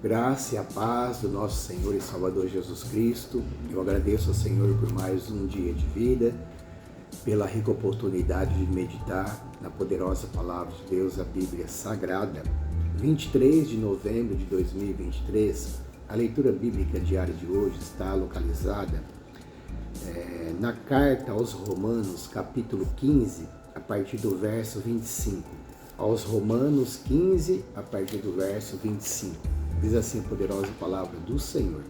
Graça e a paz do nosso Senhor e Salvador Jesus Cristo. Eu agradeço ao Senhor por mais um dia de vida, pela rica oportunidade de meditar na poderosa Palavra de Deus, a Bíblia Sagrada. 23 de novembro de 2023, a leitura bíblica diária de hoje está localizada na carta aos Romanos, capítulo 15, a partir do verso 25. Aos Romanos 15, a partir do verso 25. Diz assim a poderosa palavra do Senhor.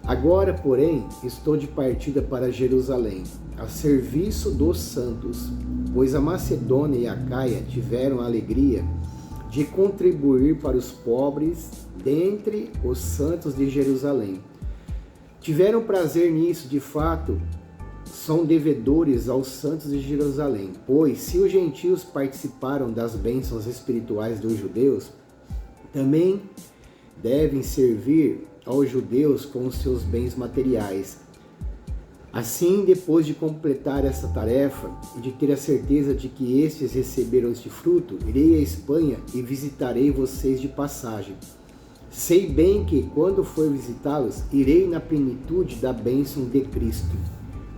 Agora, porém, estou de partida para Jerusalém, a serviço dos santos, pois a Macedônia e a Acaia tiveram a alegria de contribuir para os pobres dentre os santos de Jerusalém. Tiveram prazer nisso, de fato, são devedores aos santos de Jerusalém, pois se os gentios participaram das bênçãos espirituais dos judeus, também devem servir aos judeus com os seus bens materiais. Assim, depois de completar essa tarefa e de ter a certeza de que estes receberam este fruto, irei à Espanha e visitarei vocês de passagem. Sei bem que, quando for visitá-los, irei na plenitude da bênção de Cristo.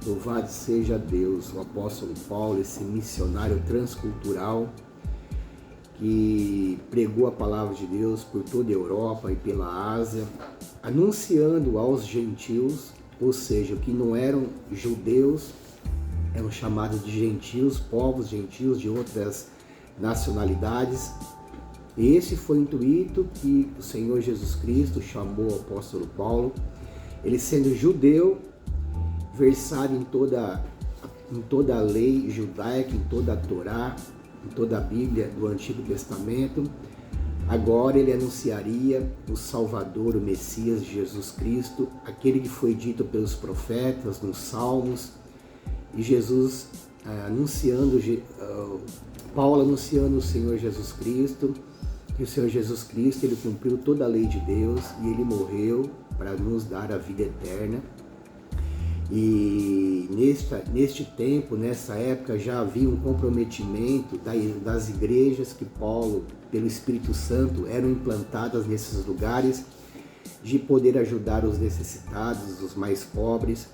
Louvado seja Deus, o apóstolo Paulo, esse missionário transcultural, que pregou a palavra de Deus por toda a Europa e pela Ásia, anunciando aos gentios, ou seja, que não eram judeus, eram chamados de gentios, povos gentios de outras nacionalidades. Esse foi o intuito que o Senhor Jesus Cristo chamou o apóstolo Paulo, ele sendo judeu, versado em toda a lei judaica, em toda a Torá, em toda a Bíblia do Antigo Testamento. Agora ele anunciaria o Salvador, o Messias, Jesus Cristo, aquele que foi dito pelos profetas nos Salmos, e Jesus Paulo anunciando o Senhor Jesus Cristo, que o Senhor Jesus Cristo ele cumpriu toda a lei de Deus e ele morreu para nos dar a vida eterna. E neste tempo, nessa época, já havia um comprometimento das igrejas que Paulo, pelo Espírito Santo, eram implantadas nesses lugares, de poder ajudar os necessitados, os mais pobres.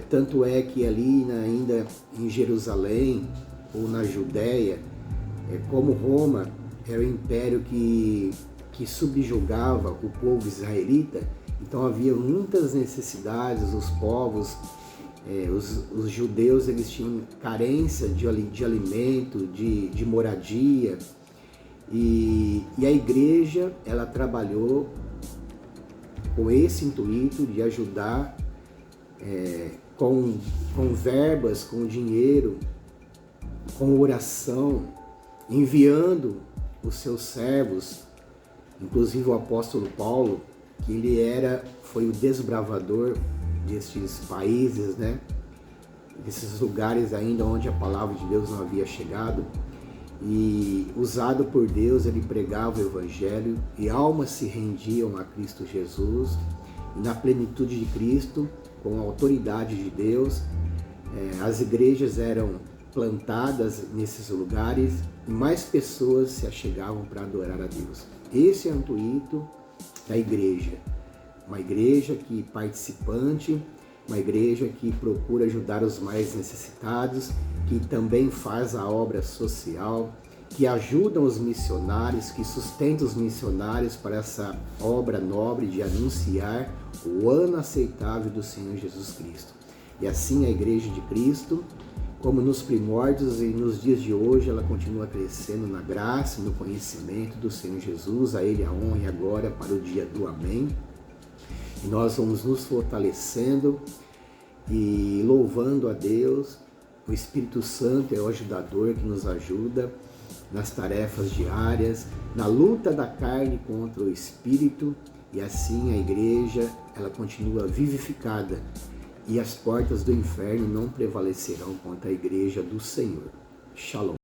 Tanto é que ali ainda em Jerusalém ou na Judéia, como Roma era o império que subjugava o povo israelita, então havia muitas necessidades, os povos, os judeus, eles tinham carência de alimento, de moradia, e a igreja, ela trabalhou com esse intuito de ajudar com verbas, com dinheiro, com oração, enviando os seus servos, inclusive o apóstolo Paulo, que ele foi o desbravador destes países, desses lugares ainda onde a palavra de Deus não havia chegado, e usado por Deus ele pregava o evangelho e almas se rendiam a Cristo Jesus, e na plenitude de Cristo, com a autoridade de Deus, as igrejas eram plantadas nesses lugares e mais pessoas se achegavam para adorar a Deus. Esse é o intuito da igreja, uma igreja que participante, uma igreja que procura ajudar os mais necessitados, que também faz a obra social, que ajuda os missionários, que sustenta os missionários para essa obra nobre de anunciar o ano aceitável do Senhor Jesus Cristo. E assim a igreja de Cristo, como nos primórdios e nos dias de hoje, ela continua crescendo na graça e no conhecimento do Senhor Jesus. A Ele a honra e a glória para o dia do Amém. E nós vamos nos fortalecendo e louvando a Deus. O Espírito Santo é o ajudador que nos ajuda nas tarefas diárias, na luta da carne contra o Espírito. E assim a igreja, ela continua vivificada. E as portas do inferno não prevalecerão contra a igreja do Senhor. Shalom.